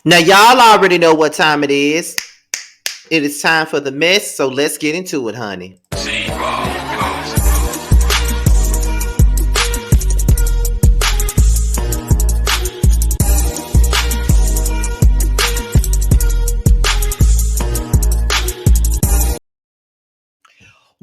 Now, y'all already know what time it is. It is time for the mess, so let's get into it, honey.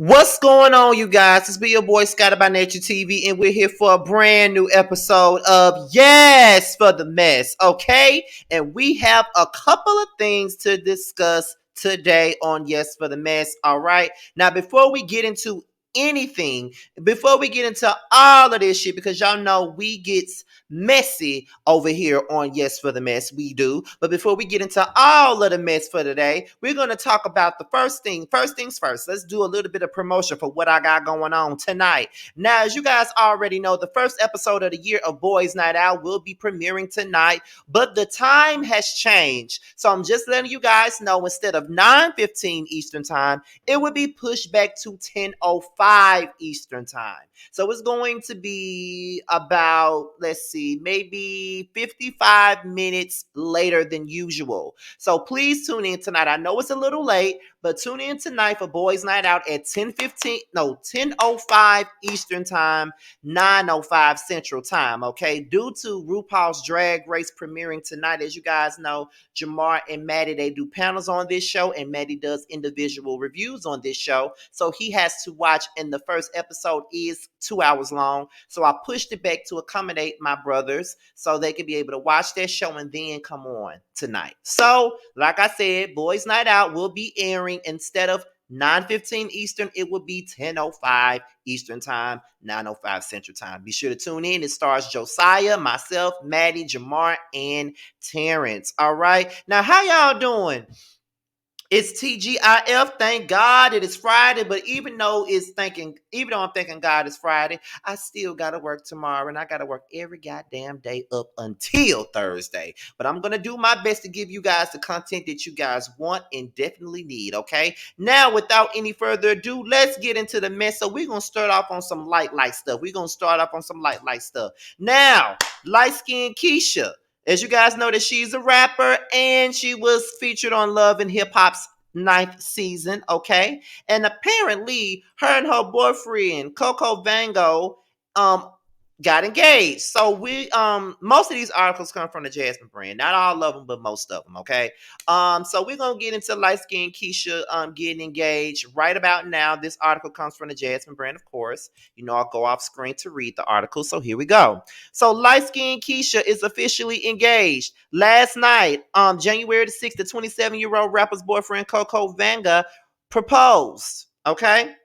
What's going on, you guys? It's be your boy Scotty by Nature TV, and we're here for a brand new episode of Yes for the Mess, okay? And we have a couple of things to discuss today on Yes for the Mess, all right? Now, before we get into anything, before we get into all of this shit, because y'all know we get messy over here on Yes for the Mess. We do. But before we get into all of the mess for today, we're going to talk about the first thing. First things first. Let's do a little bit of promotion for what I got going on tonight. Now, as you guys already know, the first episode of the year of Boys Night Out will be premiering tonight, but the time has changed. So I'm just letting you guys know, instead of 9:15 Eastern Time, it would be pushed back to 10:05 Eastern Time. So it's going to be about, let's see, maybe 55 minutes later than usual. So please tune in tonight. I know it's a little late, but tune in tonight for Boys Night Out at 10:05 Eastern Time, 9:05 Central Time, okay? Due to RuPaul's Drag Race premiering tonight, as you guys know, Jamar and Maddie, they do panels on this show, and Maddie does individual reviews on this show. So he has to watch, and the first episode is 2 hours long. So I pushed it back to accommodate my brothers so they can be able to watch that show and then come on tonight. So, like I said, Boys Night Out will be airing instead of 9:15 Eastern, it will be 10:05 Eastern Time, 9:05 Central Time. Be sure to tune in. It stars Josiah, myself, Maddie, Jamar, and Terrence. All right. Now, how y'all doing? It's TGIF. Thank God it is Friday. But even though I'm thinking God is Friday, I still gotta work tomorrow, and I gotta work every goddamn day up until Thursday. But I'm gonna do my best to give you guys the content that you guys want and definitely need. Okay. Now, without any further ado, let's get into the mess. So we're gonna start off on some light stuff. Now, light skinned Keisha. As you guys know, that she's a rapper, and she was featured on Love and Hip Hop's ninth season, okay? And apparently, her and her boyfriend, Coco Vango, um, got engaged. So most of these articles come from the Jasmine brand. Not all of them, but most of them, okay? So we're gonna get into light skinned Keisha getting engaged right about now. This article comes from the Jasmine brand, of course. You know, I'll go off screen to read the article. So here we go. So light-skinned Keisha is officially engaged. Last night, January the 6th, the 27-year-old rapper's boyfriend, Coco Vanga, proposed. Okay?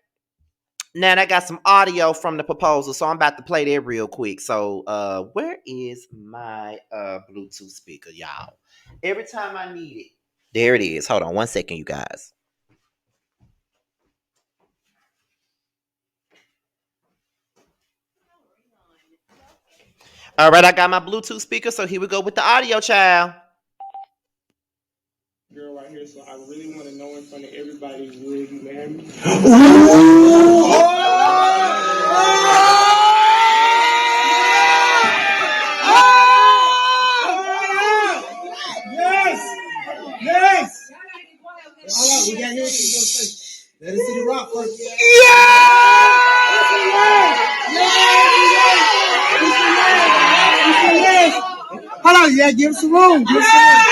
Now, I got some audio from the proposal, so I'm about to play that real quick. So, where is my Bluetooth speaker, y'all? Every time I need it. There it is. Hold on one second, you guys. All right, I got my Bluetooth speaker, so here we go with the audio, child. Girl right here, so I really want to know in front of everybody, will you marry me? Yes! Yes! Hold on, we got here. Let us see the rock first. Hold on, yeah, give us some room. Give us some room.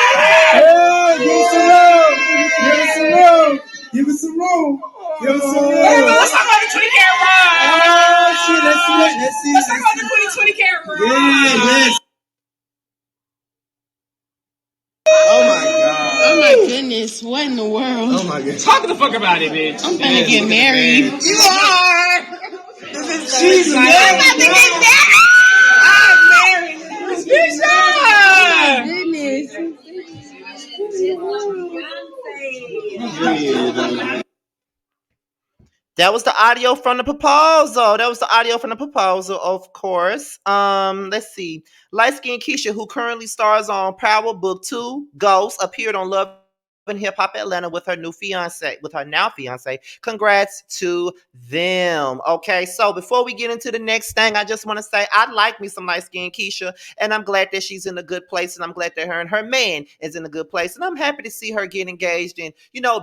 Yeah, give us some room. Give us some room. Give us some room. Give us some room. Let's talk about the 20-carat run. Oh, shit, let's see that. Let's talk about the 20-carat run. Yeah, yes. Oh my God. Oh my goodness. What in the world? Oh my God. Talk the fuck about it, bitch. I'm gonna get married. You are. She's married. I'm about to get married. I'm married. Keisha! Goodness. That was the audio from the proposal. Of course. Let's see. Light skinned Keisha, who currently stars on Power Book 2, Ghost, appeared on Love in Hip Hop Atlanta with her new fiance, with her now fiance. Congrats to them. Okay, so before we get into the next thing, I just want to say I like me some light skinned Keisha, and I'm glad that she's in a good place, and I'm glad that her and her man is in a good place, and I'm happy to see her get engaged and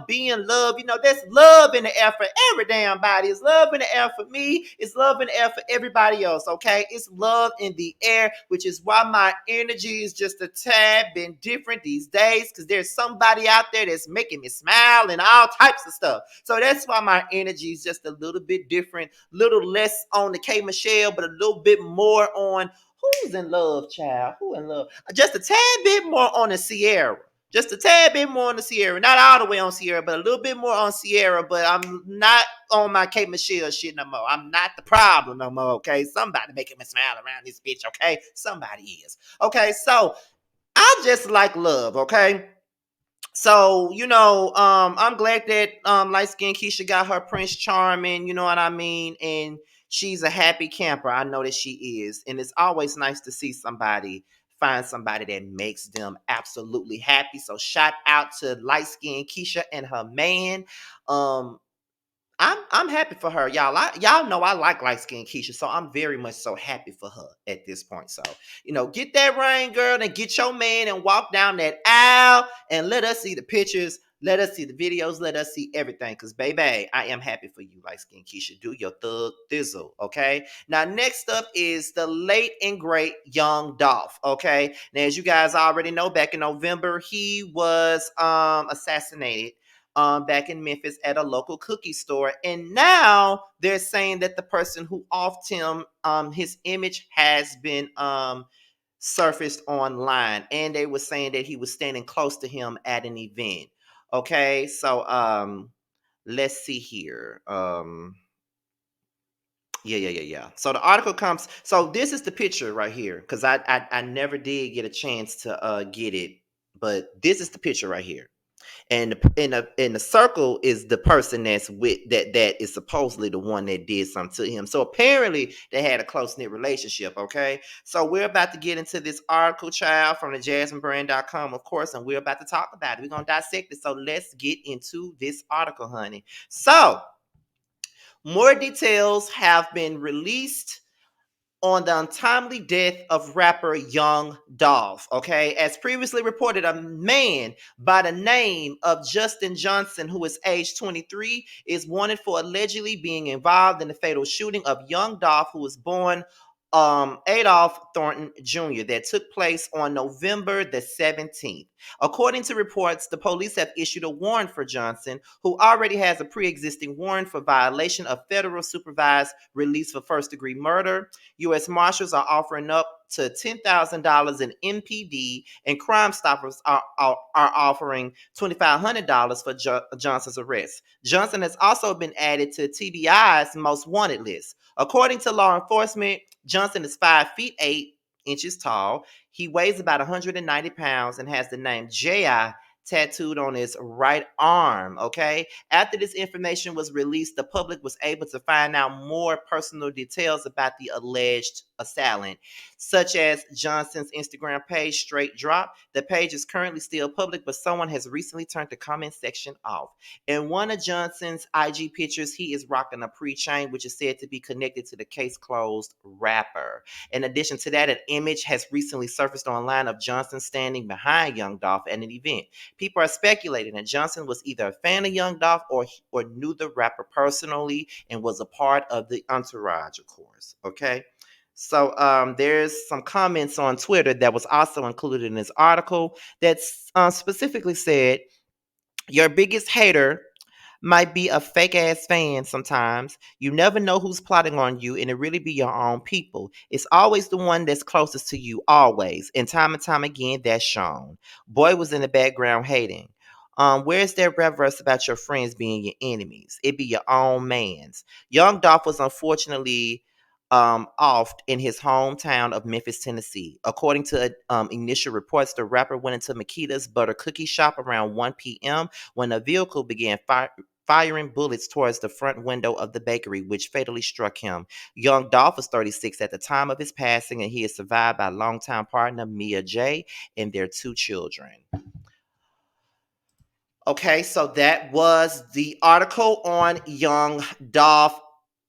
be in love. There's love in the air for every damn body. It's love in the air for me. It's love in the air for everybody else. Okay, it's love in the air, which is why my energy is just a tad bit different these days, because there's somebody out there that's making me smile and all types of stuff. So that's why my energy is just a little bit different, little less on the K Michelle, but a little bit more on who's in love, child. Who in love? Just a tad bit more on the Sierra. Just a tad bit more on the Sierra. Not all the way on Sierra, but a little bit more on Sierra. But I'm not on my K Michelle shit no more. I'm not the problem no more, okay? Somebody making me smile around this bitch, okay? Somebody is. Okay, so I just like love, okay? So, I'm glad that light skinned Keisha got her Prince Charming, you know what I mean? And she's a happy camper. I know that she is. And it's always nice to see somebody find somebody that makes them absolutely happy. So shout out to light skinned Keisha and her man. Um, I'm happy for her, y'all. Y'all know I like light skinned Keisha, so I'm very much so happy for her at this point. So, get that ring, girl, and get your man and walk down that aisle and let us see the pictures, let us see the videos, let us see everything. Cause baby, I am happy for you, light skinned Keisha. Do your thug thizzle, okay? Now, next up is the late and great young Dolph. Okay. Now, as you guys already know, back in November, he was assassinated back in Memphis at a local cookie store. And now they're saying that the person who offed him, his image has been surfaced online. And they were saying that he was standing close to him at an event. Okay, so let's see here. Yeah. So the article comes. So this is the picture right here, because I never did get a chance to get it, but this is the picture right here, and in the circle is the person that's with that is supposedly the one that did something to him. So apparently they had a close-knit relationship. Okay, so we're about to get into this article, child, from the jasminebrand.com, of course, and we're about to talk about it. We're gonna dissect it. So let's get into this article, honey. So more details have been released on the untimely death of rapper Young Dolph. Okay, as previously reported, a man by the name of Justin Johnson, who is age 23, is wanted for allegedly being involved in the fatal shooting of Young Dolph, who was born Adolph Thornton Jr., that took place on November the 17th. According to reports, the police have issued a warrant for Johnson, who already has a pre-existing warrant for violation of federal supervised release for first-degree murder. U.S. Marshals are offering up to $10,000 in MPD, and Crime Stoppers are offering $2,500 for Johnson's arrest. Johnson has also been added to TBI's most wanted list. According to law enforcement, Johnson is 5 feet 8 inches tall. He weighs about 190 pounds and has the name J.I. tattooed on his right arm. Okay. After this information was released, the public was able to find out more personal details about the alleged assailant, such as Johnson's Instagram page straight drop. The page is currently still public, but someone has recently turned the comment section off. In one of Johnson's IG pictures, he is rocking a pre-chain, which is said to be connected to the case closed rapper. In addition to that, an image has recently surfaced online of Johnson standing behind Young Dolph at an event. People are speculating that Johnson was either a fan of Young Dolph or knew the rapper personally and was a part of the entourage, of course. Okay. So there's some comments on Twitter that was also included in this article that specifically said, your biggest hater might be a fake ass fan sometimes. You never know who's plotting on you, and it really be your own people. It's always the one that's closest to you, always. And time again, that's shown. Boy was in the background hating. Where's that reverse about your friends being your enemies? It be your own man's. Young Dolph was unfortunately off in his hometown of Memphis, Tennessee. According to initial reports, the rapper went into Makita's Butter Cookie shop around 1 p.m. when a vehicle began firing bullets towards the front window of the bakery, which fatally struck him. Young Dolph was 36 at the time of his passing, and he is survived by longtime partner Mia J. and their 2 children. Okay, so that was the article on young Dolph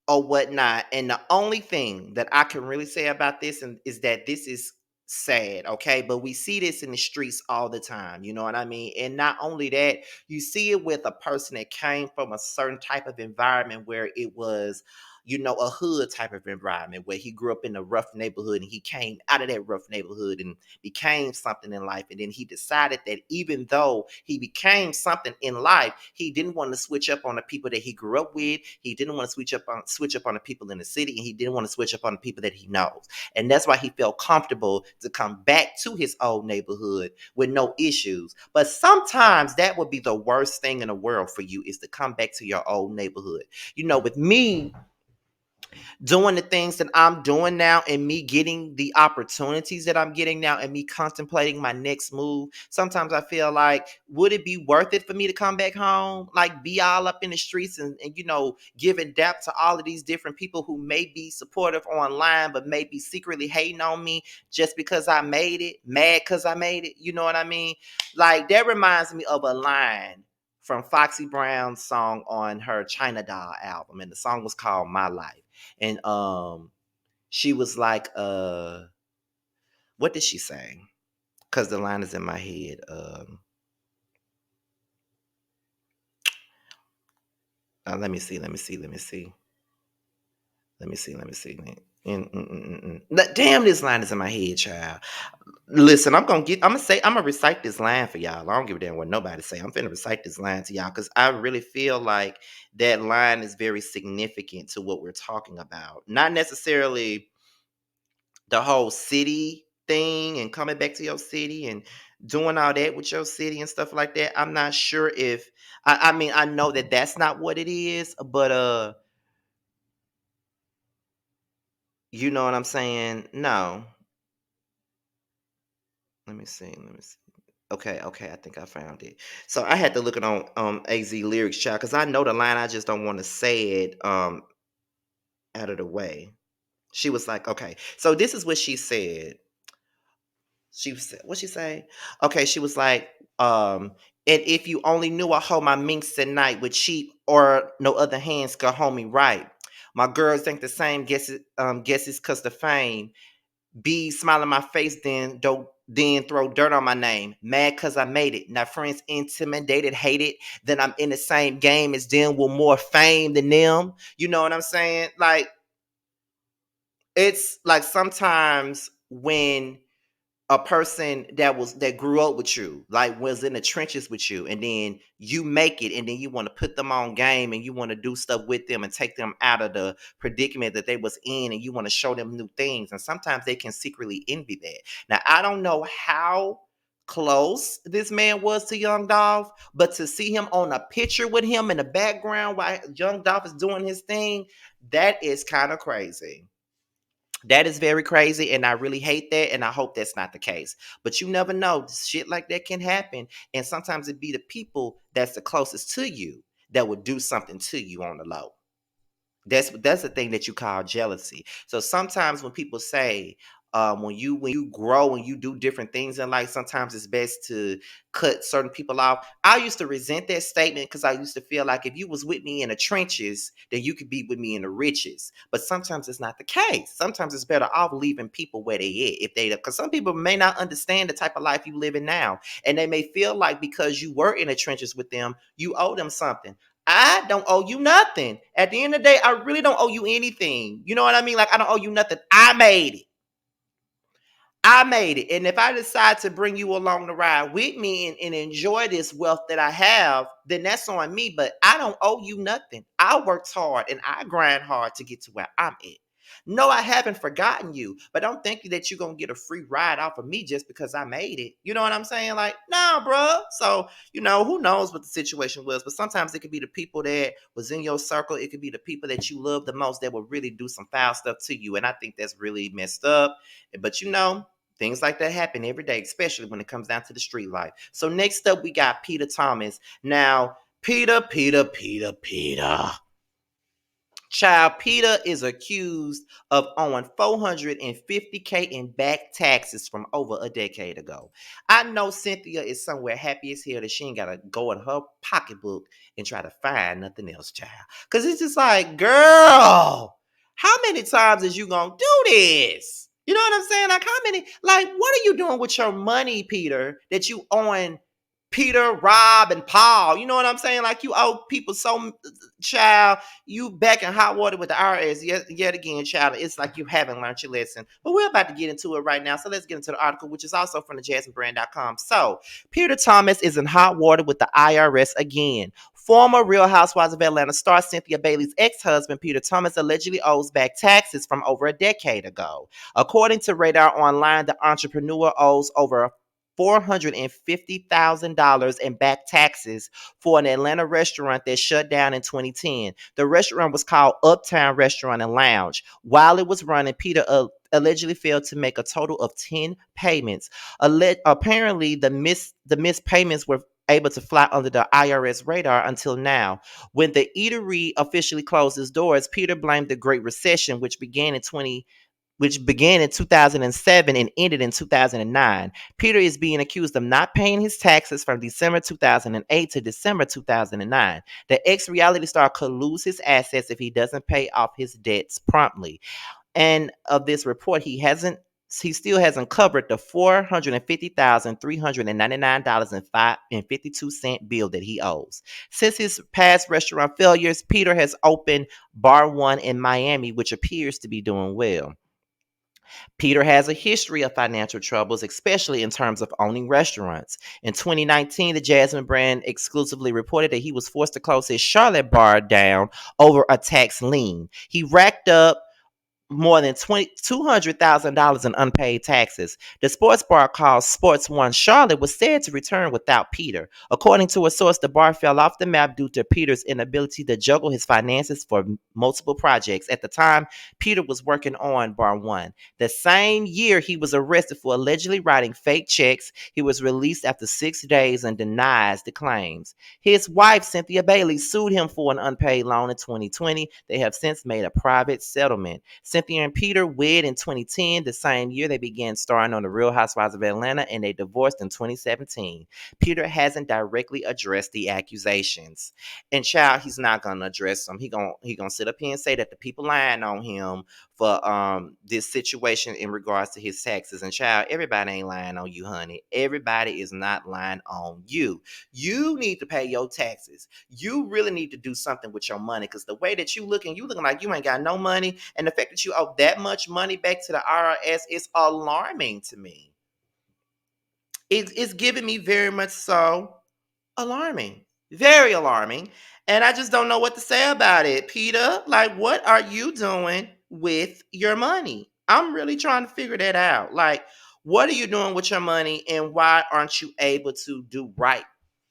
or whatnot. And the only thing that I can really say about this is that this is sad, okay? But we see this in the streets all the time, you know what I mean? And not only that, you see it with a person that came from a certain type of environment where it was, you know, a hood type of environment where he grew up in a rough neighborhood and he came out of that rough neighborhood and became something in life. And then he decided that even though he became something in life, he didn't want to switch up on the people that he grew up with. He didn't want to switch up on the people in the city, and he didn't want to switch up on the people that he knows. And that's why he felt comfortable to come back to his old neighborhood with no issues. But sometimes that would be the worst thing in the world for you, is to come back to your old neighborhood. You know, with me, doing the things that I'm doing now and me getting the opportunities that I'm getting now and me contemplating my next move, sometimes I feel like, would it be worth it for me to come back home? Like, be all up in the streets and you know, giving depth to all of these different people who may be supportive online, but may be secretly hating on me just because I made it, mad because I made it. You know what I mean? Like, that reminds me of a line from Foxy Brown's song on her China Doll album, and the song was called My Life. And she was like, what did she say? Because the line is in my head. Let me see. Damn, this line is in my head, child. Listen, I'm gonna recite this line for y'all. I don't give a damn what nobody say. I'm finna recite this line to y'all because I really feel like that line is very significant to what we're talking about. Not necessarily the whole city thing and coming back to your city and doing all that with your city and stuff like that. I'm not sure if I mean, I know that that's not what it is, but you know what I'm saying? No. Let me see. Okay, I think I found it. So I had to look it on AZ lyrics, child, because I know the line. I just don't want to say it out of the way. She was like, okay, so this is what she said. She said, what she say? Okay, she was like, and if you only knew I hold my minks at night with cheap or no other hands could hold me right. My girls think the same. Guess it's cause the fame. Be smile in my face, then throw dirt on my name. Mad cause I made it. Now friends intimidated, hated. Then I'm in the same game as them with more fame than them. You know what I'm saying? Like, it's like sometimes when a person that grew up with you, like was in the trenches with you, and then you make it, and then you want to put them on game, and you want to do stuff with them and take them out of the predicament that they was in, and you want to show them new things, and sometimes they can secretly envy that. Now, I don't know how close this man was to Young Dolph, but to see him on a picture with him in the background while Young Dolph is doing his thing, that is kind of crazy. That is very crazy, and I really hate that, and I hope that's not the case. But you never know. Shit like that can happen, and sometimes it be the people that's the closest to you that would do something to you on the low. That's the thing that you call jealousy. So sometimes when people say, when you grow and you do different things in life, sometimes it's best to cut certain people off. I used to resent that statement because I used to feel like if you was with me in the trenches, then you could be with me in the riches. But sometimes it's not the case. Sometimes it's better off leaving people where they at, if they, because some people may not understand the type of life you live in now, and they may feel like because you were in the trenches with them, you owe them something. I don't owe you nothing. At the end of the day, I really don't owe you anything. You know what I mean? Like, I don't owe you nothing. I made it. I made it. And if I decide to bring you along the ride with me and enjoy this wealth that I have, then that's on me. But I don't owe you nothing. I worked hard and I grind hard to get to where I'm at. No, I haven't forgotten you, but don't think that you're going to get a free ride off of me just because I made it. You know what I'm saying? Like, nah, bro. So, you know, who knows what the situation was, but sometimes it could be the people that was in your circle. It could be the people that you love the most that will really do some foul stuff to you. And I think that's really messed up. But, you know, things like that happen every day, especially when it comes down to the street life. So next up, we got Peter Thomas. Now, Peter. Child, Peter is accused of owing $450K in back taxes from over a decade ago. I know Cynthia is somewhere happy as hell that she ain't gotta go in her pocketbook and try to find nothing else, child. Cause it's just like, girl, how many times is you gonna do this? You know what I'm saying? Like, how many? Like, what are you doing with your money, Peter, that you owing Peter, Rob, and Paul? You know what I'm saying? Like, you owe people so, child, you back in hot water with the IRS yet again, child. It's like you haven't learned your lesson. But we're about to get into it right now. So let's get into the article, which is also from the jasminebrand.com. So Peter Thomas is in hot water with the IRS again. Former Real Housewives of Atlanta star Cynthia Bailey's ex-husband, Peter Thomas, allegedly owes back taxes from over a decade ago. According to Radar Online, the entrepreneur owes over $450,000 in back taxes for an Atlanta restaurant that shut down in 2010. The restaurant was called Uptown Restaurant and Lounge. While it was running, Peter allegedly failed to make a total of 10 payments. Apparently, the missed payments were able to fly under the IRS radar until now. When the eatery officially closed its doors, Peter blamed the Great Recession, which began in 2007 and ended in 2009. Peter is being accused of not paying his taxes from December 2008 to December 2009. The ex-reality star could lose his assets if he doesn't pay off his debts promptly. And of this report, he still hasn't covered the $450,399.52 bill that he owes. Since his past restaurant failures, Peter has opened Bar One in Miami, which appears to be doing well. Peter has a history of financial troubles, especially in terms of owning restaurants. In 2019, the Jasmine brand exclusively reported that he was forced to close his Charlotte bar down over a tax lien. He racked up more than $200,000 in unpaid taxes. The sports bar called Sports One Charlotte was said to return without Peter. According to a source, the bar fell off the map due to Peter's inability to juggle his finances for multiple projects. At the time, Peter was working on Bar One. The same year he was arrested for allegedly writing fake checks. He was released after 6 days and denies the claims. His wife, Cynthia Bailey, sued him for an unpaid loan in 2020. They have since made a private settlement. Cynthia and Peter wed in 2010, the same year they began starring on The Real Housewives of Atlanta, and they divorced in 2017. Peter hasn't directly addressed the accusations. And child, he's not gonna address them. He gonna sit up here and say that the people lying on him for this situation in regards to his taxes. And child, everybody ain't lying on you, honey. Everybody is not lying on you. You need to pay your taxes. You really need to do something with your money, because the way that you looking like you ain't got no money, and the fact that you owe that much money back to the IRS is alarming to me. It's giving me very much so alarming. Very alarming. And I just don't know what to say about it. Peter, like, what are you doing with your money? I'm really trying to figure that out. Like, what are you doing with your money, and why aren't you able to do right?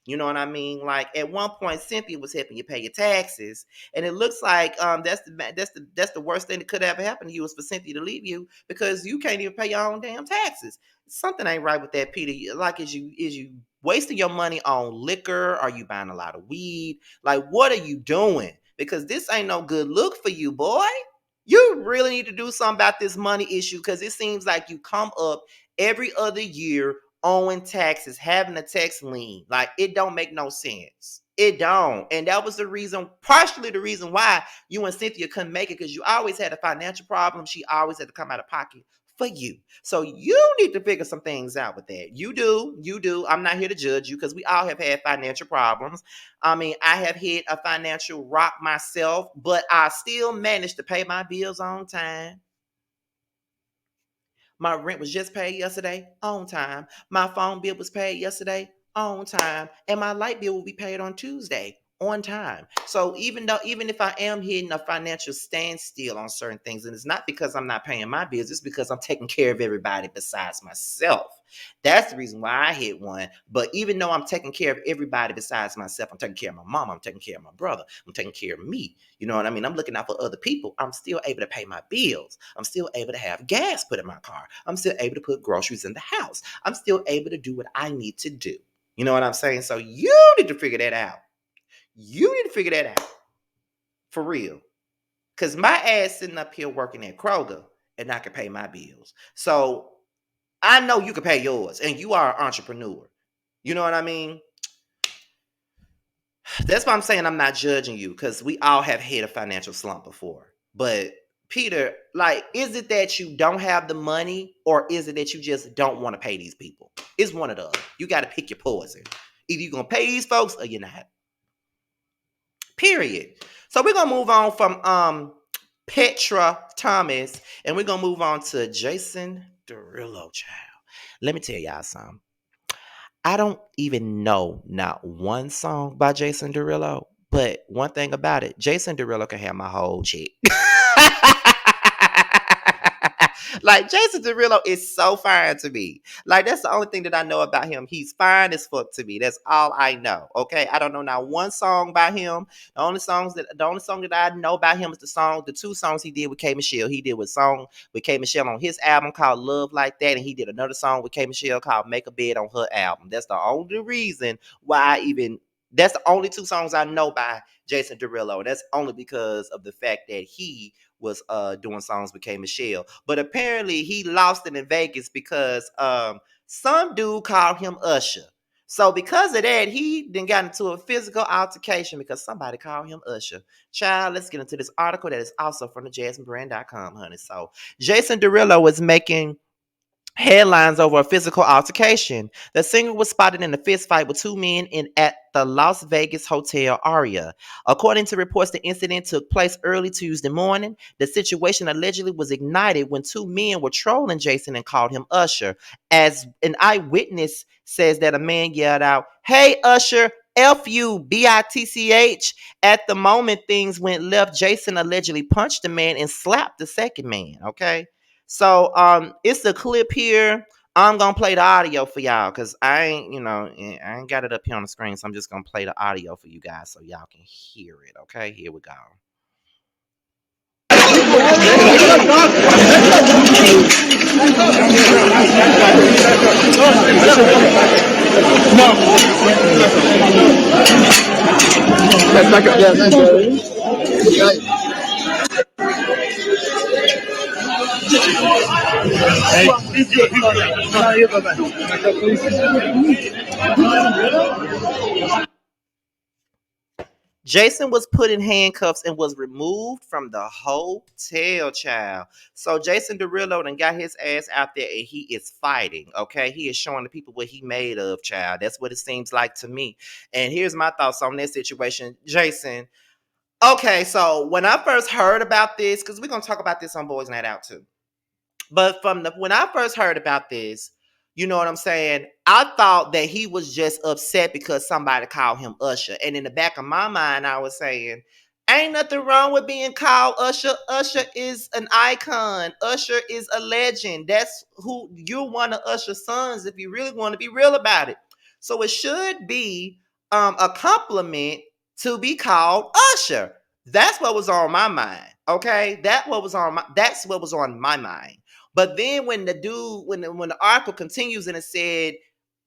You know what I mean? Like, at one point, Cynthia was helping you pay your taxes, and it looks like that's the worst thing that could ever happen to you, is for Cynthia to leave you, because you can't even pay your own damn taxes. Something ain't right with that, Peter. Like, is you wasting your money on liquor? Are you buying a lot of weed? Like, what are you doing? Because this ain't no good look for you, boy. You really need to do something about this money issue, because it seems like you come up every other year owing taxes, having a tax lien. Like, it don't make no sense. It don't. And that was the reason, partially the reason why you and Cynthia couldn't make it, because you always had a financial problem. She always had to come out of pocket for you. So you need to figure some things out with that. You do. I'm not here to judge you, because we all have had financial problems. I mean, I have hit a financial rock myself, but I still managed to pay my bills on time. My rent was just paid yesterday, on time. My phone bill was paid yesterday, on time. And my light bill will be paid on Tuesday, on time. So even if I am hitting a financial standstill on certain things, and it's not because I'm not paying my bills, it's because I'm taking care of everybody besides myself. That's the reason why I hit one. But even though I'm taking care of everybody besides myself, I'm taking care of my mom, I'm taking care of my brother, I'm taking care of me. You know what I mean? I'm looking out for other people. I'm still able to pay my bills. I'm still able to have gas put in my car. I'm still able to put groceries in the house. I'm still able to do what I need to do. You know what I'm saying? So you need to figure that out. You need to figure that out. For real. Because my ass sitting up here working at Kroger and I can pay my bills. So I know you can pay yours and you are an entrepreneur. You know what I mean? That's why I'm saying I'm not judging you because we all have had a financial slump before. But Peter, like, is it that you don't have the money or is it that you just don't want to pay these people? It's one of the other. You got to pick your poison. Either you're going to pay these folks or you're not. Period. So we're going to move on from Petra Thomas and we're going to move on to Jason Derulo, child. Let me tell y'all something. I don't even know not one song by Jason Derulo, but one thing about it, Jason Derulo can have my whole chick. Like Jason Derulo is so fine to me. Like that's the only thing that I know about him. He's fine as fuck to me. That's all I know. Okay, I don't know not one song by him. The only song that I know about him is the two songs he did with K Michelle. He did with song with K Michelle on his album called Love Like That, and he did another song with K Michelle called Make a Bed on her album. That's the only reason why I even. That's the only two songs I know by Jason Derulo. That's only because of the fact that he was doing songs with K Michelle. But apparently he lost it in Vegas because some dude called him Usher. So because of that, he then got into a physical altercation because somebody called him Usher. Child, let's get into this article that is also from the jasminebrand.com, honey. So Jason Derulo was making headlines over a physical altercation. The singer was spotted in a fist fight with two men at the Las Vegas Hotel Aria. According to reports, the incident took place early Tuesday morning. The situation allegedly was ignited when two men were trolling Jason and called him Usher. As an eyewitness says that a man yelled out, "Hey Usher, F you, bitch." At the moment things went left, Jason allegedly punched the man and slapped the second man. Okay. So it's a clip here. I'm gonna play the audio for y'all because I ain't got it up here on the screen, so I'm just gonna play the audio for you guys so y'all can hear it. Okay, here we go. Let's back up. Yeah, nice. Hey, he's good. He's good. No, you're good. Back up, please. Jason was put in handcuffs and was removed from the hotel, child. So Jason Derulo done got his ass out there and he is fighting. Okay, he is showing the people what he made of, child. That's what it seems like to me. And here's my thoughts on this situation, Jason. Okay, so when I first heard about this, because we're gonna talk about this on Boys Night Out too. But when I first heard about this, you know what I'm saying? I thought that he was just upset because somebody called him Usher. And in the back of my mind, I was saying, ain't nothing wrong with being called Usher. Usher is an icon. Usher is a legend. That's who you're one of Usher's sons if you really want to be real about it. So it should be a compliment to be called Usher. That's what was on my mind. Okay, that's what was on my mind. But then when the article continues and it said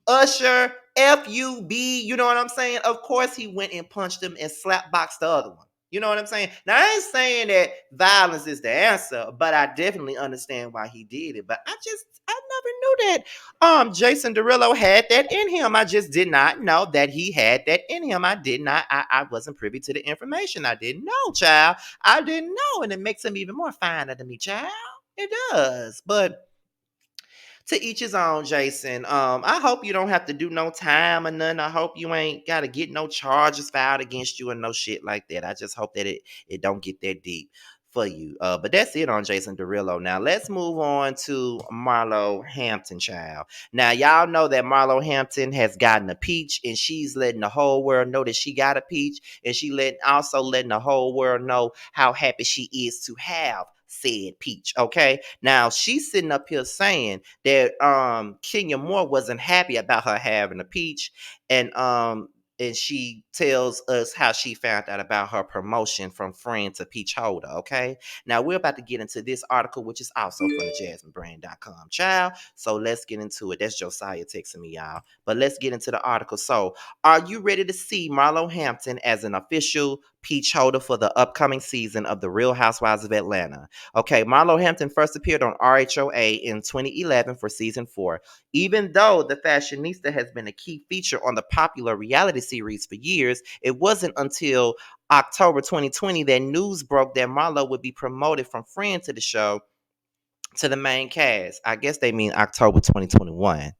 Usher FUB, you know what I'm saying? Of course he went and punched him and slap boxed the other one. You know what I'm saying? Now I ain't saying that violence is the answer, but I definitely understand why he did it. But I never knew that Jason Derulo had that in him. I just did not know that he had that in him. I wasn't privy to the information. I didn't know, child. I didn't know, and it makes him even more finer to me, child. It does. But to each his own, Jason. I hope you don't have to do no time or nothing. I hope you ain't gotta get no charges filed against you and no shit like that. I just hope that it don't get that deep for you. But that's it on Jason Derulo. Now let's move on to Marlo Hampton, child. Now y'all know that Marlo Hampton has gotten a peach, and she's letting the whole world know that she got a peach, and also letting the whole world know how happy she is to have said peach. Okay. Now she's sitting up here saying that Kenya Moore wasn't happy about her having a peach, and she tells us how she found out about her promotion from friend to peach holder. Okay, now we're about to get into this article, which is also from the jasminebrand.com, child. So let's get into it. That's Josiah texting me, y'all, but let's get into the article. So are you ready to see Marlo Hampton as an official Peach holder for the upcoming season of The Real Housewives of Atlanta. Okay, Marlo Hampton first appeared on RHOA in 2011 for season 4. Even though the fashionista has been a key feature on the popular reality series for years, it wasn't until October 2020 that news broke that Marlo would be promoted from friend to the show to the main cast. I guess they mean October 2021.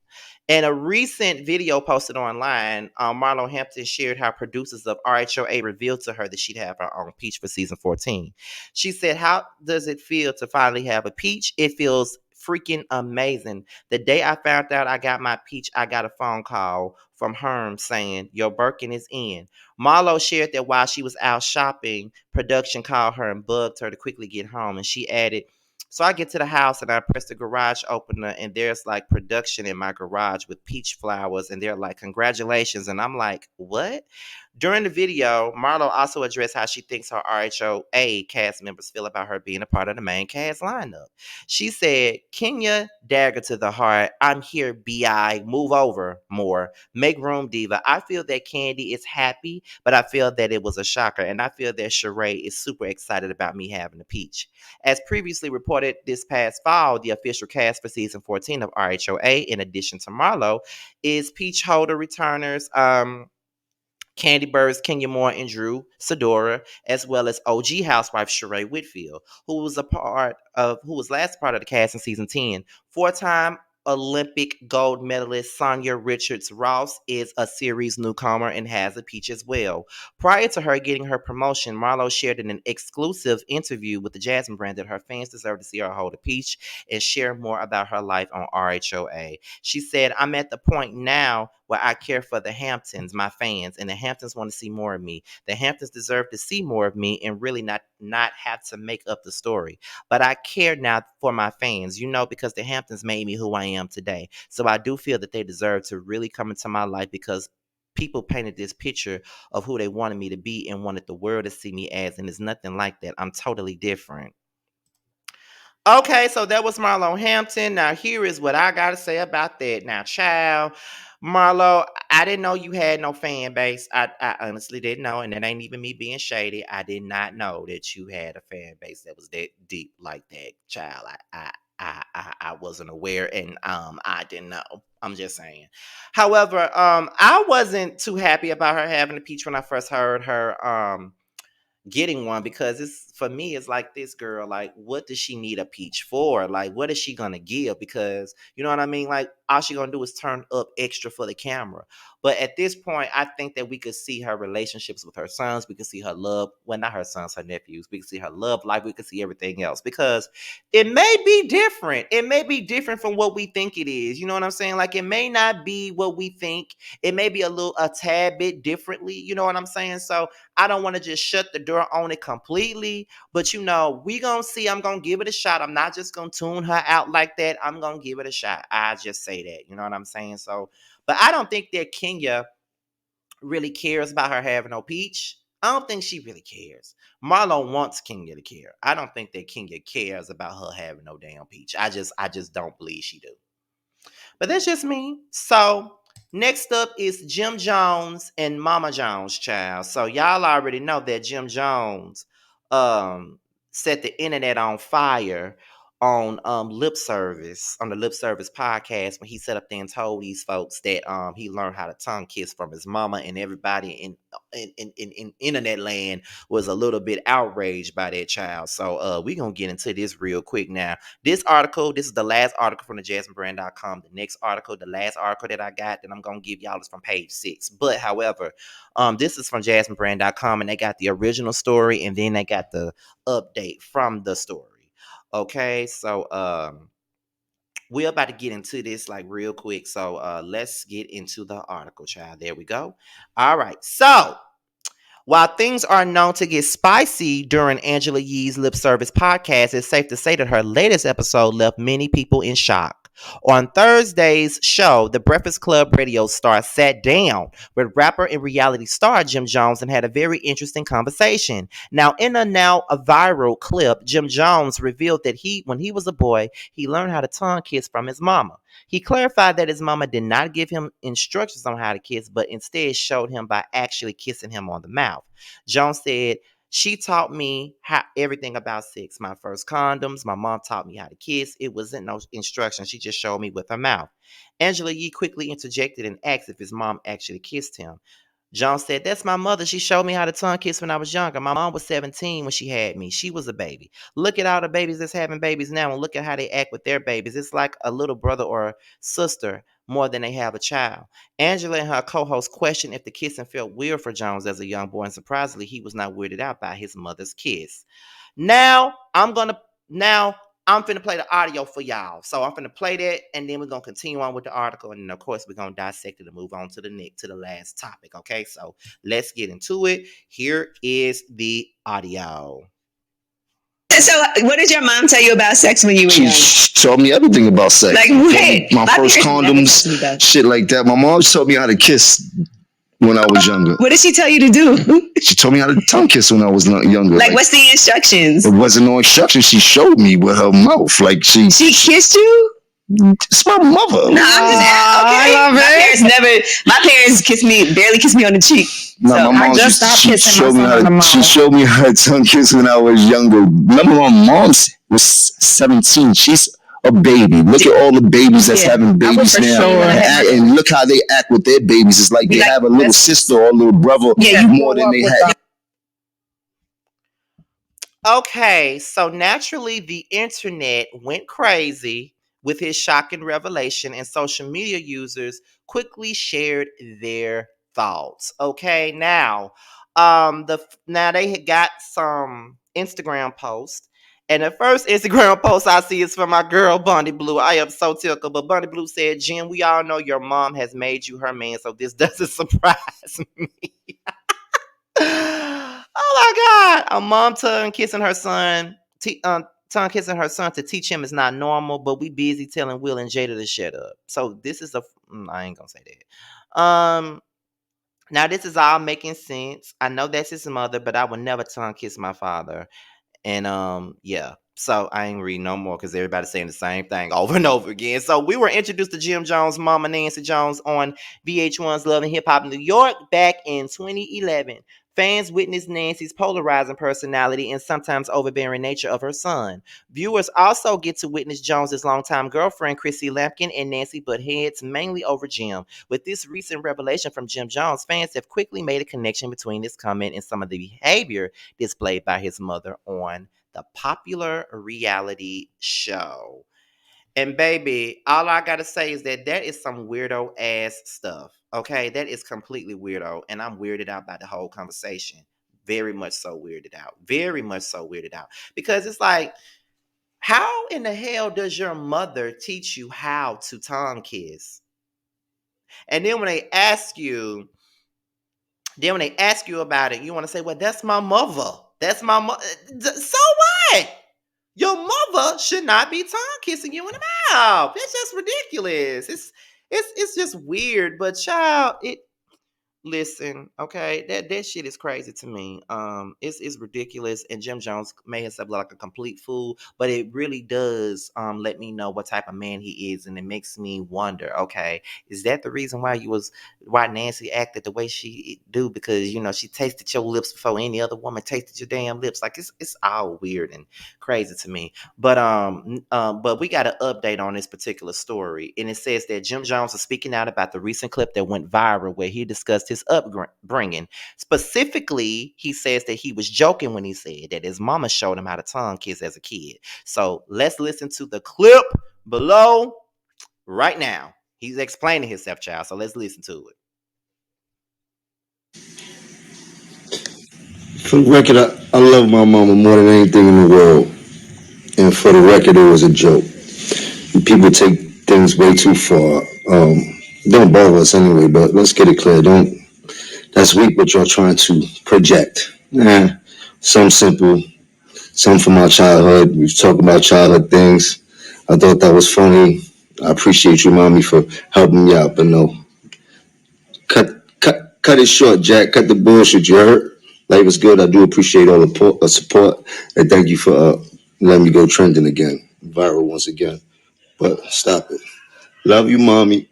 In a recent video posted online, Marlo Hampton shared how producers of RHOA revealed to her that she'd have her own Peach for season 14. She said, "How does it feel to finally have a Peach? It feels freaking amazing. The day I found out I got my Peach, I got a phone call from Herm saying, 'Your Birkin is in.'" Marlo shared that while she was out shopping, production called her and bugged her to quickly get home. And she added, "So I get to the house and I press the garage opener and there's like production in my garage with peach flowers and they're like, 'Congratulations.'" And I'm like, "What?" During the video, Marlo also addressed how she thinks her RHOA cast members feel about her being a part of the main cast lineup. She said, "Kenya, dagger to the heart. I'm here, BI. Move over more. Make room, diva. I feel that Candy is happy, but I feel that it was a shocker. And I feel that Sheree is super excited about me having a Peach." As previously reported this past fall, the official cast for season 14 of RHOA, in addition to Marlo, is Peach holder returners, Candy Birds, Kenya Moore, and Drew Sidora, as well as OG housewife Sheree Whitfield, who was last part of the cast in season 10. Four-time Olympic gold medalist Sonia Richards Ross is a series newcomer and has a Peach as well. Prior to her getting her promotion, Marlo shared in an exclusive interview with the Jasmine brand that her fans deserve to see her hold a Peach and share more about her life on RHOA. She said, "I'm at the point now where I care for the Hamptons, my fans, and the Hamptons want to see more of me. The Hamptons deserve to see more of me and really not have to make up the story. But I care now for my fans, because the Hamptons made me who I am today. So I do feel that they deserve to really come into my life because people painted this picture of who they wanted me to be and wanted the world to see me as, and it's nothing like that. I'm totally different." Okay, so that was Marlo Hampton. Now, here is what I got to say about that. Now, child, Marlo, I didn't know you had no fan base. I honestly didn't know, and it ain't even me being shady. I did not know that you had a fan base that was that deep like that, child. I wasn't aware, and I didn't know. I'm just saying. However, I wasn't too happy about her having a Peach when I first heard her getting one, because it's, for me, it's like, this girl, like, what does she need a Peach for? Like, what is she gonna give? Because you know what I mean, like, all she gonna do is turn up extra for the camera. But at this point, I think that we could see her relationships with her sons. We could see her love, well, not her sons, her nephews. We could see her love life. We could see everything else, because it may be different. It may be different from what we think it is. You know what I'm saying? Like, it may not be what we think. It may be a tad bit differently. You know what I'm saying? So I don't want to just shut the door on it completely, but we gonna see. I'm gonna give it a shot. I'm not just gonna tune her out like that. I'm gonna give it a shot. I just say that. You know what I'm saying? So, but I don't think that Kenya really cares about her having no Peach. I don't think she really cares. Marlo wants Kenya to care. I don't think that Kenya cares about her having no damn Peach. I just don't believe she do. But that's just me. So next up is Jim Jones and Mama Jones, child. So y'all already know that Jim Jones um set the internet on fire on the Lip Service podcast, when he set up there and told these folks that he learned how to tongue kiss from his mama, and everybody in internet land was a little bit outraged by that, child. So we gonna get into this real quick now. This is the last article from the jasminebrand.com. The next article, the last article that I got that I'm going to give y'all is from page 6. But however, this is from jasminebrand.com, and they got the original story, and then they got the update from the story. Okay, so we're about to get into this like real quick. So let's get into the article, child. There we go. All right. So while things are known to get spicy during Angela Yee's Lip Service podcast, it's safe to say that her latest episode left many people in shock. On Thursday's show, the Breakfast Club radio star sat down with rapper and reality star Jim Jones and had a very interesting conversation. Now, in a viral clip, Jim Jones revealed that when he was a boy, he learned how to tongue kiss from his mama. He clarified that his mama did not give him instructions on how to kiss, but instead showed him by actually kissing him on the mouth. Jones said, she taught me everything about sex. My first condoms. My mom taught me how to kiss. It wasn't no instruction. She just showed me with her mouth. Angela Yee quickly interjected and asked if his mom actually kissed him. John said, that's my mother. She showed me how to tongue kiss when I was younger. My mom was 17 when she had me. She was a baby. Look at all the babies that's having babies now and look at how they act with their babies. It's like a little brother or sister more than they have a child. Angela and her co-host questioned if the kissing felt weird for Jones as a young boy, and surprisingly, he was not weirded out by his mother's kiss. Now I'm finna play the audio for y'all. So I'm finna play that, and then we're gonna continue on with the article, and then of course we're gonna dissect it and move on to the last topic. Okay, so let's get into it. Here is the audio. So, what did your mom tell you about sex when you were young? She told me everything about sex. Like, wait, my first condoms, shit like that. My mom taught me how to kiss when I was younger. What did she tell you to do? She told me how to tongue kiss when I was younger. Like, what's the instructions? It wasn't no instructions. She showed me with her mouth. Like she kissed you? It's my mother. No, I'm just okay. I love it. My parents barely kissed me on the cheek. No, so my mom just stopped kissing my son on the mouth. She showed me how to tongue kiss when I was younger. Remember, my mom was 17. She's a baby. Look at all the babies that's having babies now. Sure. And look how they act with their babies. It's like they have a little sister or a little brother more than they have. Okay, so naturally the internet went crazy with his shocking revelation, and social media users quickly shared their thoughts. Okay, now they had got some Instagram posts. And the first Instagram post I see is from my girl, Bunny Blue. I am so tickled. But Bunny Blue said, Jim, we all know your mom has made you her man, so this doesn't surprise me. Oh, my God. A mom tongue kissing her son to teach him is not normal, but we busy telling Will and Jada to shut up. So this is I ain't going to say that. Now, this is all making sense. I know that's his mother, but I would never tongue kiss my father. And yeah, so I ain't reading no more because everybody's saying the same thing over and over again. So we were introduced to Jim Jones' mama, Nancy Jones, on VH1's Love and Hip Hop New York back in 2011. Fans witnessed Nancy's polarizing personality and sometimes overbearing nature of her son. Viewers also get to witness Jones's longtime girlfriend, Chrissy Lampkin, and Nancy butt heads mainly over Jim. With this recent revelation from Jim Jones, fans have quickly made a connection between this comment and some of the behavior displayed by his mother on the popular reality show. And baby, all I gotta say is that is some weirdo ass stuff. Okay, that is completely weirdo, and I'm weirded out by the whole conversation. Very much so weirded out. Very much so weirded out. Because it's like, how in the hell does your mother teach you how to tongue kiss? And then when they ask you about it, you want to say, well, that's my mother. That's my mother. So what? Your mother should not be tongue kissing you in the mouth. It's just ridiculous. It's just weird. But child, listen, okay, that shit is crazy to me. It's ridiculous, and Jim Jones made himself look like a complete fool. But it really does let me know what type of man he is, and it makes me wonder. Okay, is that the reason why Nancy acted the way she do? Because she tasted your lips before any other woman tasted your damn lips. Like it's all weird and crazy to me. But we got an update on this particular story, and it says that Jim Jones is speaking out about the recent clip that went viral where he discussed his upbringing. Specifically, he says that he was joking when he said that his mama showed him how to tongue kiss as a kid. So let's listen to the clip below right now. He's explaining himself, child. So let's listen to it. For the record, I love my mama more than anything in the world. And for the record, it was a joke. People take things way too far. Don't bother us anyway, but let's get it clear. That's weak what y'all trying to project. Some simple, some from our childhood. We've talked about childhood things. I thought that was funny. I appreciate you, mommy, for helping me out. But no, cut it short, Jack. Cut the bullshit. You heard? Life is good. I do appreciate all the support, and thank you for letting me go trending again, viral once again. But stop it. Love you, mommy.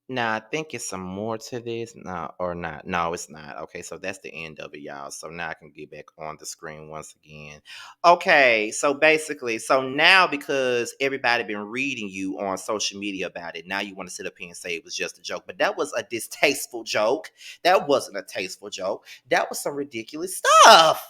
Now I think it's some more to this. No, or not. No, it's not. Okay, so that's the end of it, y'all. So now I can get back on the screen once again. Okay, so basically, so now because everybody been reading you on social media about it, now you want to sit up here and say it was just a joke. But that was a distasteful joke. That wasn't a tasteful joke. That was some ridiculous stuff.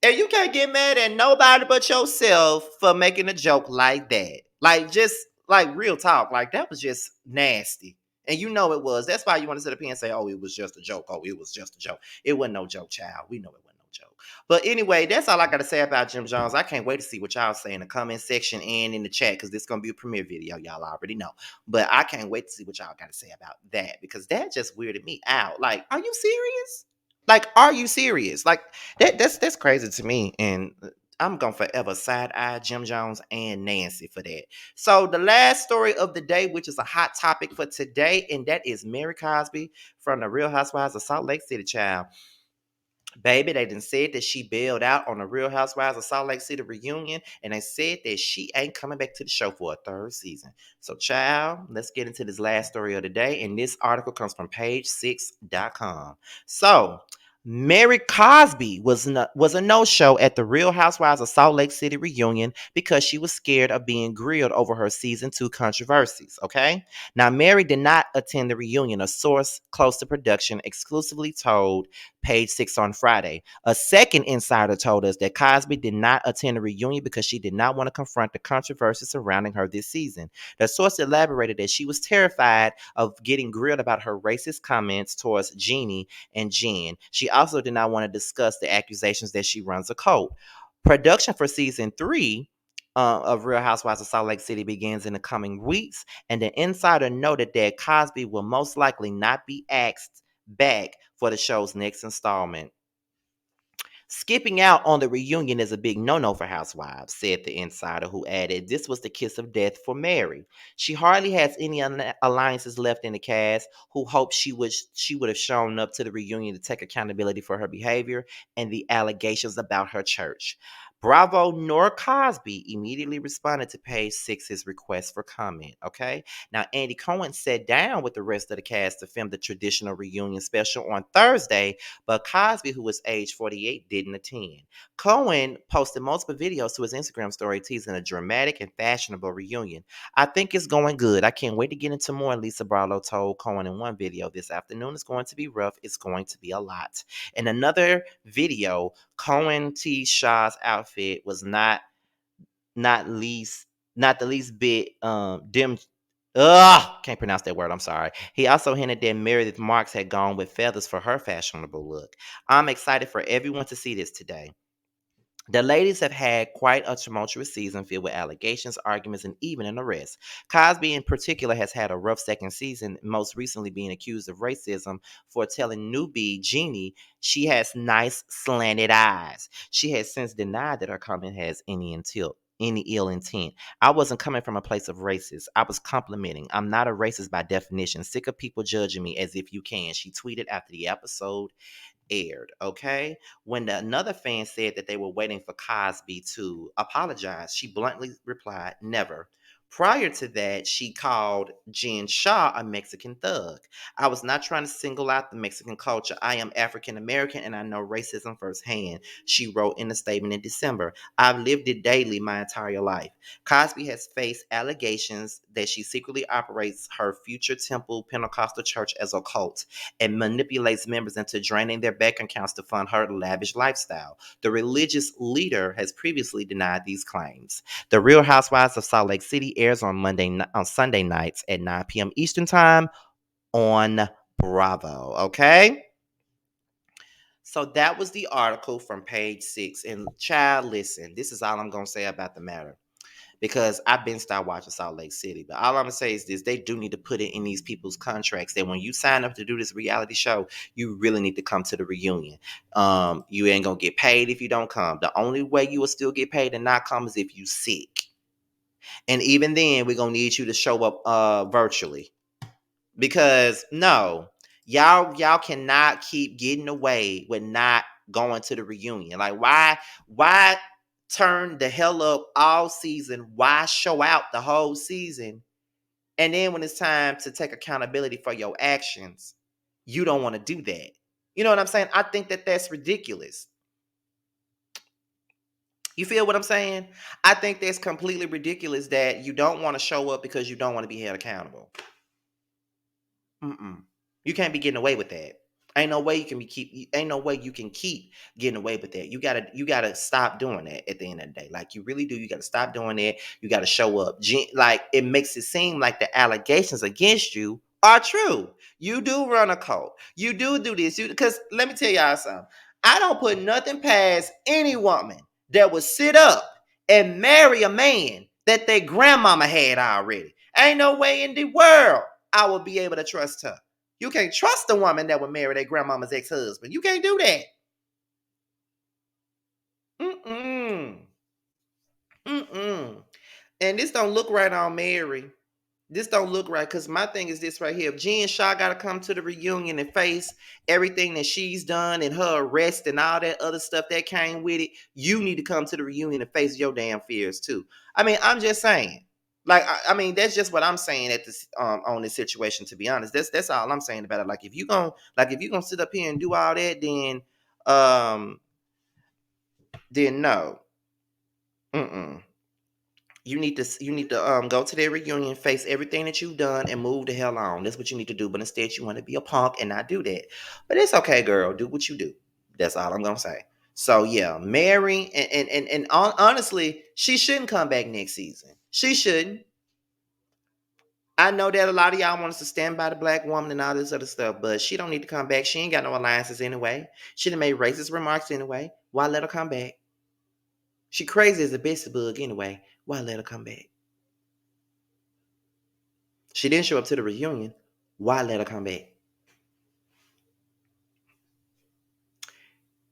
And you can't get mad at nobody but yourself for making a joke like that. Like, just like real talk. Like, that was just nasty. And you know it was. That's why you want to sit up here and say, oh, it was just a joke. Oh, it was just a joke. It wasn't no joke, child. We know it wasn't no joke. But anyway, that's all I got to say about Jim Jones. I can't wait to see what y'all say in the comment section and in the chat because this is going to be a premiere video. Y'all already know. But I can't wait to see what y'all got to say about that because that just weirded me out. Like, are you serious? Like, are you serious? Like, that's crazy to me, and I'm gonna forever side eye Jim Jones and Nancy for that. So the last story of the day, which is a hot topic for today, and that is Mary Cosby from the Real Housewives of Salt Lake City, child. Baby, they done said that she bailed out on the Real Housewives of Salt Lake City reunion, and they said that she ain't coming back to the show for a third season. So, child, let's get into this last story of the day, and this article comes from page6.com. So, Mary Cosby was a no-show at the Real Housewives of Salt Lake City reunion because she was scared of being grilled over her season 2 controversies, okay? Now, Mary did not attend the reunion, a source close to production exclusively told Page Six on Friday. A second insider told us that Cosby did not attend the reunion because she did not want to confront the controversy surrounding her this season. The source elaborated that she was terrified of getting grilled about her racist comments towards Jeannie and Jen. She also did not want to discuss the accusations that she runs a cult. Production for season 3 of Real Housewives of Salt Lake City begins in the coming weeks, and the insider noted that Cosby will most likely not be asked back for the show's next installment. Skipping out on the reunion is a big no-no for Housewives, said the insider, who added, this was the kiss of death for Mary. She hardly has any alliances left in the cast, who hoped she would have shown up to the reunion to take accountability for her behavior and the allegations about her church. Bravo nor Cosby immediately responded to Page Six's request for comment. Okay. Now, Andy Cohen sat down with the rest of the cast to film the traditional reunion special on Thursday, but Cosby, who was age 48, didn't attend. Cohen posted multiple videos to his Instagram story teasing a dramatic and fashionable reunion. I think it's going good. I can't wait to get into more, Lisa Barlow told Cohen in one video. This afternoon is going to be rough. It's going to be a lot. In another video, Cohen T. Shaw's outfit was not least not the least bit dim. Ugh, can't pronounce that word. I'm sorry. He also hinted that Meredith Marks had gone with feathers for her fashionable look. I'm excited for everyone to see this today. The ladies have had quite a tumultuous season filled with allegations, arguments, and even an arrest. Cosby, in particular, has had a rough second season, most recently being accused of racism for telling newbie Jeannie she has nice slanted eyes. She has since denied that her comment has any ill intent. I wasn't coming from a place of racist. I was complimenting. I'm not a racist by definition. Sick of people judging me as if you can. She tweeted after the episode aired. Okay. When another fan said that they were waiting for Cosby to apologize, she bluntly replied, never. Prior to that, she called Jen Shaw a Mexican thug. I was not trying to single out the Mexican culture. I am African American and I know racism firsthand, she wrote in a statement in December. I've lived it daily my entire life. Cosby has faced allegations that she secretly operates her Future Temple Pentecostal church as a cult and manipulates members into draining their bank accounts to fund her lavish lifestyle. The religious leader has previously denied these claims. The Real Housewives of Salt Lake City airs on Sunday nights at 9 p.m. Eastern Time on Bravo. Okay? So that was the article from Page Six. And child, listen, this is all I'm gonna say about the matter because I've been started watching Salt Lake City. But all I'm gonna say is this: they do need to put it in these people's contracts that when you sign up to do this reality show, you really need to come to the reunion. You ain't gonna get paid if you don't come. The only way you will still get paid and not come is if you sick. And even then, we're gonna need you to show up virtually. Because no, y'all cannot keep getting away with not going to the reunion. Like why turn the hell up all season? Why show out the whole season? And then when it's time to take accountability for your actions, you don't want to do that. You know what I'm saying? I think that that's ridiculous. You feel what I'm saying? I think that's completely ridiculous that you don't want to show up because you don't want to be held accountable. You can't be getting away with that. Ain't no way you can ain't no way you can keep getting away with that. You gotta stop doing that at the end of the day. Like you really do. You gotta stop doing that. You gotta show up. Like it makes it seem like the allegations against you are true. You do run a cult. You do this. Because let me tell y'all something. I don't put nothing past any woman that would sit up and marry a man that their grandmama had already. Ain't no way in the world I will be able to trust her. You can't trust a woman that would marry their grandmama's ex-husband. You can't do that. And this don't look right on Mary. This don't look right, because my thing is this right here. If Jen Shaw got to come to the reunion and face everything that she's done and her arrest and all that other stuff that came with it, you need to come to the reunion and face your damn fears too. I mean, I'm just saying. Like, I mean, that's just what I'm saying at this on this situation. To be honest, that's all I'm saying about it. Like, if you gonna sit up here and do all that, then no, You need to go to their reunion, face everything that you've done, and move the hell on. That's what you need to do. But instead, you want to be a punk and not do that. But it's okay, girl. Do what you do. That's all I'm gonna say. So yeah, Mary and honestly, she shouldn't come back next season. She shouldn't. I know that a lot of y'all want us to stand by the black woman and all this other stuff, but she don't need to come back. She ain't got no alliances anyway. She done made racist remarks anyway. Why let her come back? She crazy as a bestie bug anyway. Why let her come back? She didn't show up to the reunion. Why let her come back?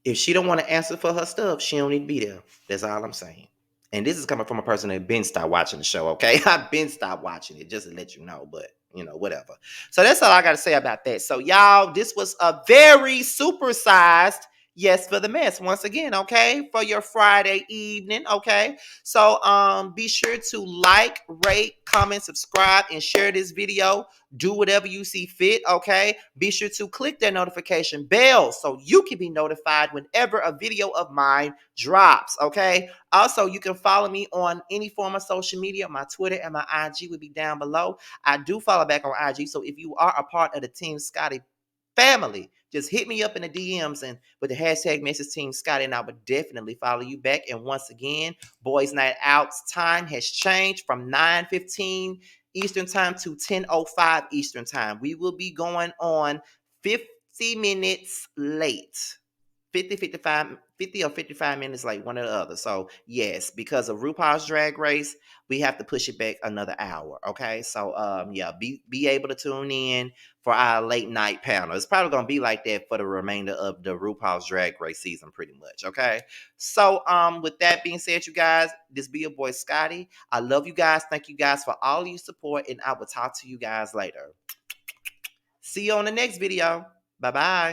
If she don't want to answer for her stuff, she don't need to be there. That's all I'm saying. And this is coming from a person that been stopped watching the show, okay? I've been stopped watching it, just to let you know, but whatever. So that's all I got to say about that. So y'all, this was a very supersized Yes for the Mess once again, okay? For your Friday evening, okay? So be sure to like, rate, comment, subscribe, and share this video. Do whatever you see fit, okay? Be sure to click that notification bell so you can be notified whenever a video of mine drops, okay? Also, you can follow me on any form of social media. My Twitter and my IG will be down below. I do follow back on IG, so if you are a part of the Team Scotty family, just hit me up in the DMs and with the hashtag Mrs. Team Scotty, and I would definitely follow you back. And once again, Boys Night Out's time has changed from 9:15 Eastern Time to 10:05 Eastern Time. We will be going on 50 minutes late. 50 or 55 minutes late, one or the other. So yes, because of RuPaul's Drag Race, we have to push it back another hour. Okay. So yeah, be able to tune in for our late night panel. It's probably gonna be like that for the remainder of the RuPaul's Drag Race season, pretty much. Okay. So with that being said, you guys, this be your boy Scotty. I love you guys. Thank you guys for all your support, and I will talk to you guys later. See you on the next video. Bye bye.